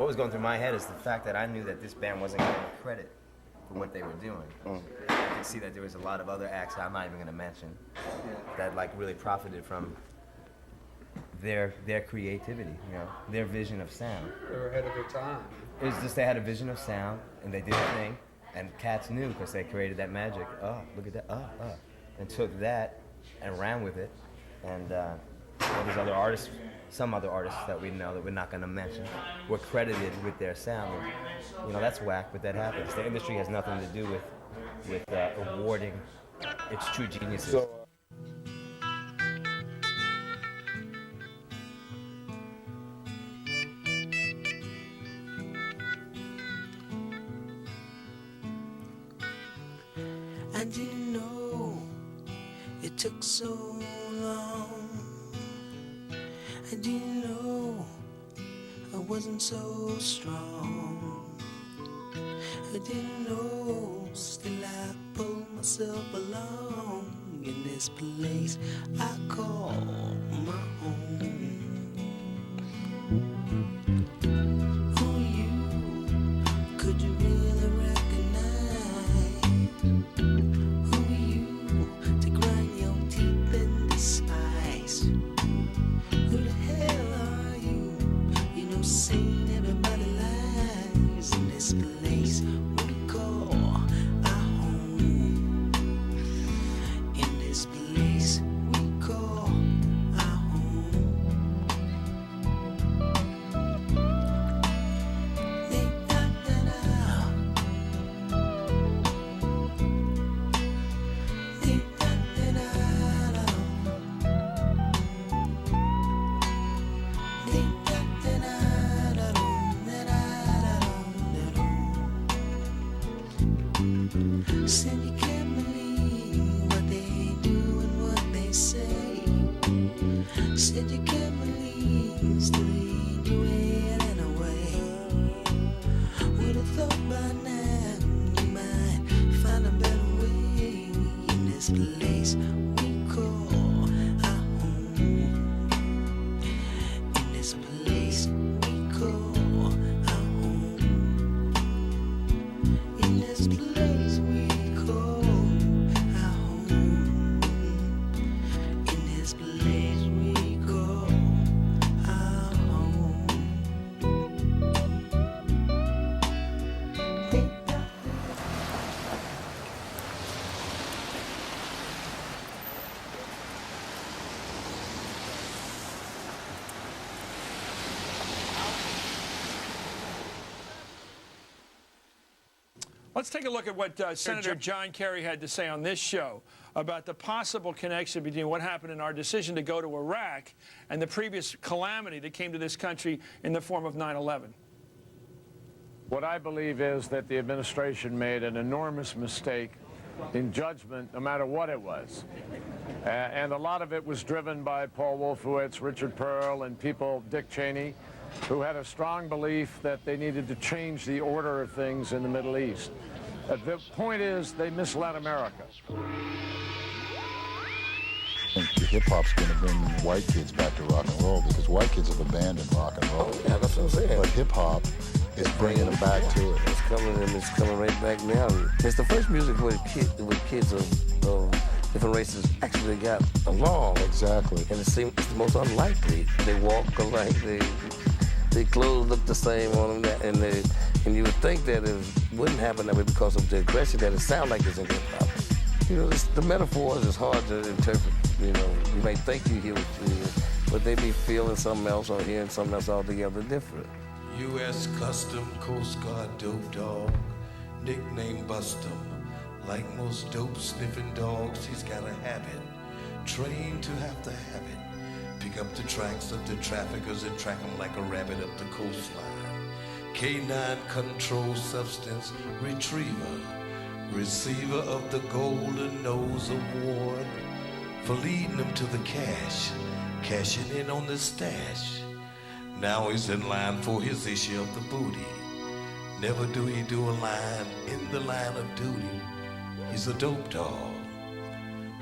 what was going through my head is the fact that I knew that this band wasn't getting credit for what they were doing. I could see that there was a lot of other acts I'm not even going to mention that like really profited from their creativity, you know, their vision of sound. They were ahead of their time. It was just they had a vision of sound and they did a thing, and cats knew because they created that magic. Oh, look at that! And took that and ran with it. And all these other artists, some other artists that we know that we're not going to mention, were credited with their sound. And, you know, that's whack, but that happens. The industry has nothing to do with awarding its true geniuses. So, I didn't know it took so long. I didn't know I wasn't so strong. I didn't know, still I pulled myself along in this place I call my home. Who are you? Could you really recognize? Who are you to grind your teeth in this ice? Who the hell are you? You know, seeing everybody lies in this place we call our home. In this place we call our home. Said you can't believe what they do and what they say. Said you can't believe, still you do it anyway. Would have thought by now you might find a better way in this place we call our home. In this place we call our home. In this place we call our home. In this place we call our home. Let's take a look at what Senator John Kerry had to say on this show about the possible connection between what happened in our decision to go to Iraq and the previous calamity that came to this country in the form of 9/11. What I believe is that the administration made an enormous mistake in judgment, no matter what it was. And a lot of it was driven by Paul Wolfowitz, Richard Pearl, and people, Dick Cheney, who had a strong belief that they needed to change the order of things in the Middle East. The point is, they misled America. I think hip-hop's going to bring white kids back to rock and roll because white kids have abandoned rock and roll. Yeah, that's what I'm saying. But hip-hop is bringing them back to it. It's coming right back now. It's the first music where kids of different races actually got along. Exactly. And it's the most unlikely. They walk alike. They clothes look the same on them, and you would think that it wouldn't happen that way because of the aggression that it sounds like it's in hip hop. You know, the metaphors is hard to interpret. You know, you may think you hear what you hear, but they be feeling something else or hearing something else altogether different. U.S. Custom Coast Guard dope dog, nickname Bustum. Like most dope sniffing dogs, he's got a habit, trained to have to have it. Pick up the tracks of the traffickers and track them like a rabbit up the coastline. K9 control substance retriever, receiver of the Golden Nose Award for leading them to the cash, cashing in on the stash. Now he's in line for his issue of the booty. Never do he do a line in the line of duty. He's a dope dog.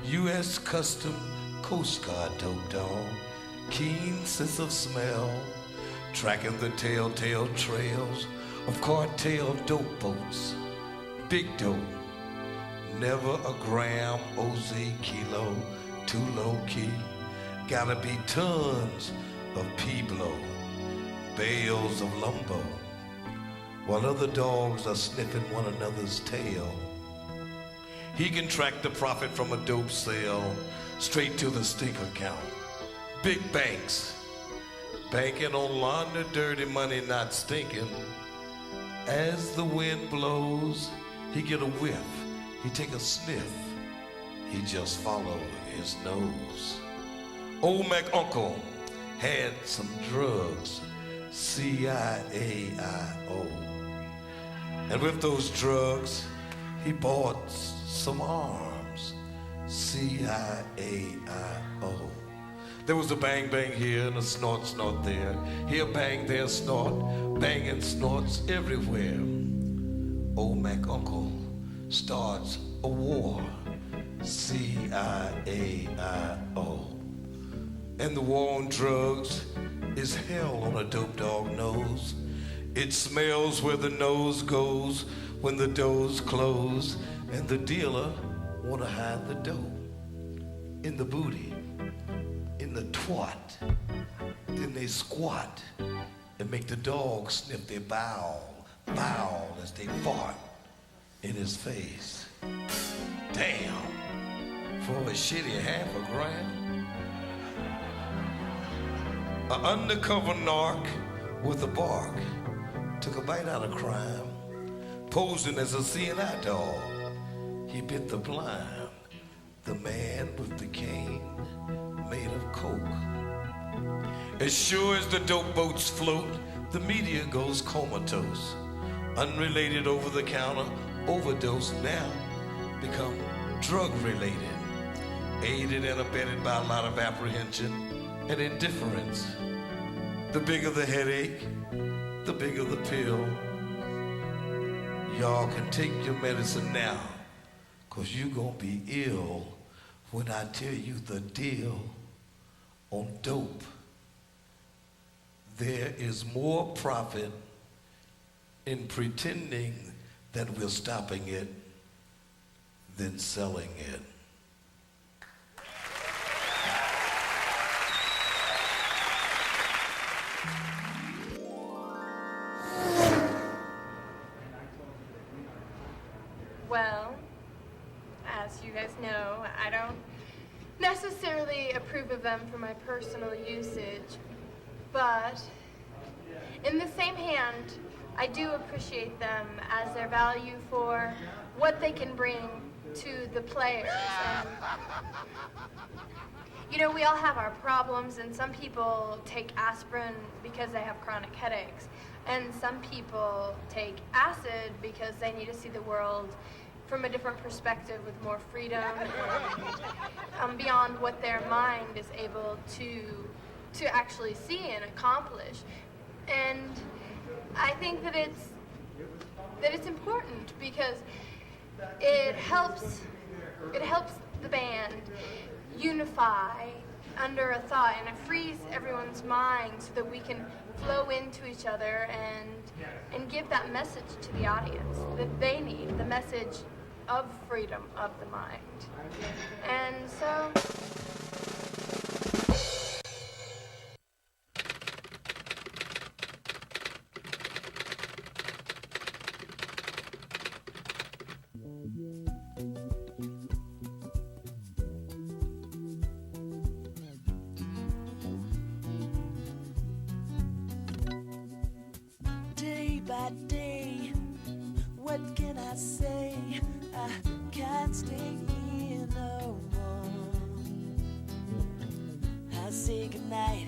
U.S. Custom Coast Guard dope dog. Keen sense of smell, tracking the telltale trails of cartel dope boats. Big dope, never a gram, OZ kilo, too low key. Gotta be tons of P-blow, bales of lumbo, while other dogs are sniffing one another's tail. He can track the profit from a dope sale straight to the stink account. Big banks, banking on laundry, dirty money not stinking. As the wind blows, he get a whiff, he take a sniff, he just follow his nose. Old Mac Uncle had some drugs, C-I-A-I-O. And with those drugs, he bought some arms, C-I-A-I-O. There was a bang bang here and a snort snort there. Here bang, there snort, banging snorts everywhere. Old Mac Uncle starts a war, C-I-A-I-O. And the war on drugs is hell on a dope dog nose. It smells where the nose goes when the doors close, and the dealer wanna hide the dope in the booty, in the twat. Then they squat and make the dog sniff their bowel as they fart in his face. Damn, for a shitty $1/2. An undercover narc with a bark took a bite out of crime, posing as a CNI dog. He bit the blind, the man with the cane made of coke. As sure as the dope boats float, the media goes comatose. Unrelated over-the-counter overdose now become drug-related, aided and abetted by a lot of apprehension and indifference. The bigger the headache, the bigger the pill. Y'all can take your medicine now, 'cause you gonna be ill when I tell you the deal on dope. There is more profit in pretending that we're stopping it than selling it. Well, as you guys know, I don't necessarily approve of them for my personal usage, but in the same hand, I do appreciate them as their value for what they can bring to the players. And, you know, we all have our problems, and some people take aspirin because they have chronic headaches, and some people take acid because they need to see the world from a different perspective with more freedom and beyond what their mind is able to actually see and accomplish. And I think that it's important because it helps the band unify under a thought, and it frees everyone's mind so that we can flow into each other and give that message to the audience that they need, the message of freedom of the mind. And so Day by day, what can I say? I can't stay here no more. I say goodnight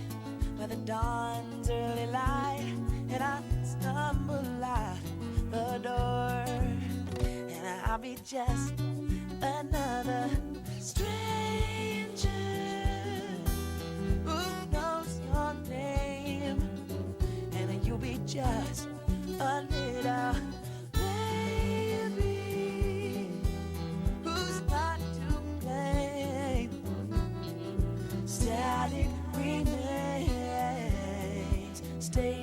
by the dawn's early light, and I stumble out the door, and I'll be just another stranger who knows your name, and you'll be just a little baby who's not to blame. Static remains. Stay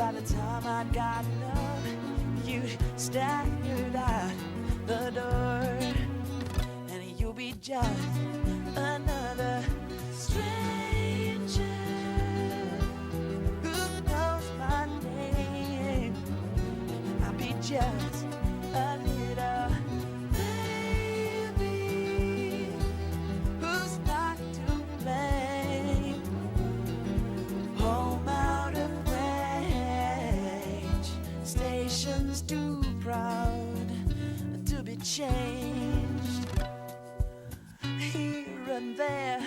by the time I'd gotten up, you'd staggered out the door, and you'll be just another stranger who knows my name. I'll be just a little baby who's not to blame. Home out of range, stations too proud to be changed. Here and there,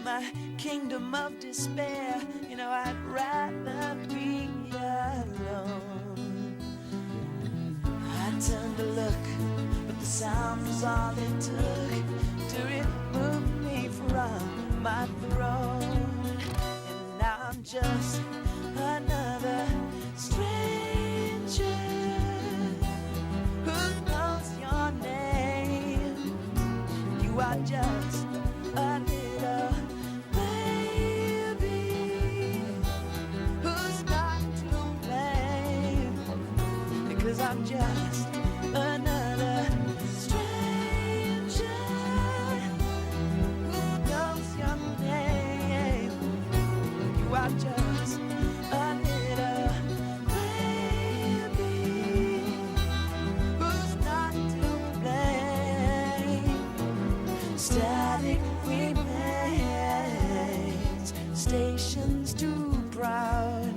my kingdom of despair, you know, I'd rather be alone. I turned to look, but the sound was all it took to remove me from my throne. And now I'm just another stranger who knows your name. You are just a little baby who's not to blame, because I'm just another stranger who knows your name. You are just a little baby who's not to blame. Static remains, stations too proud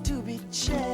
to be changed.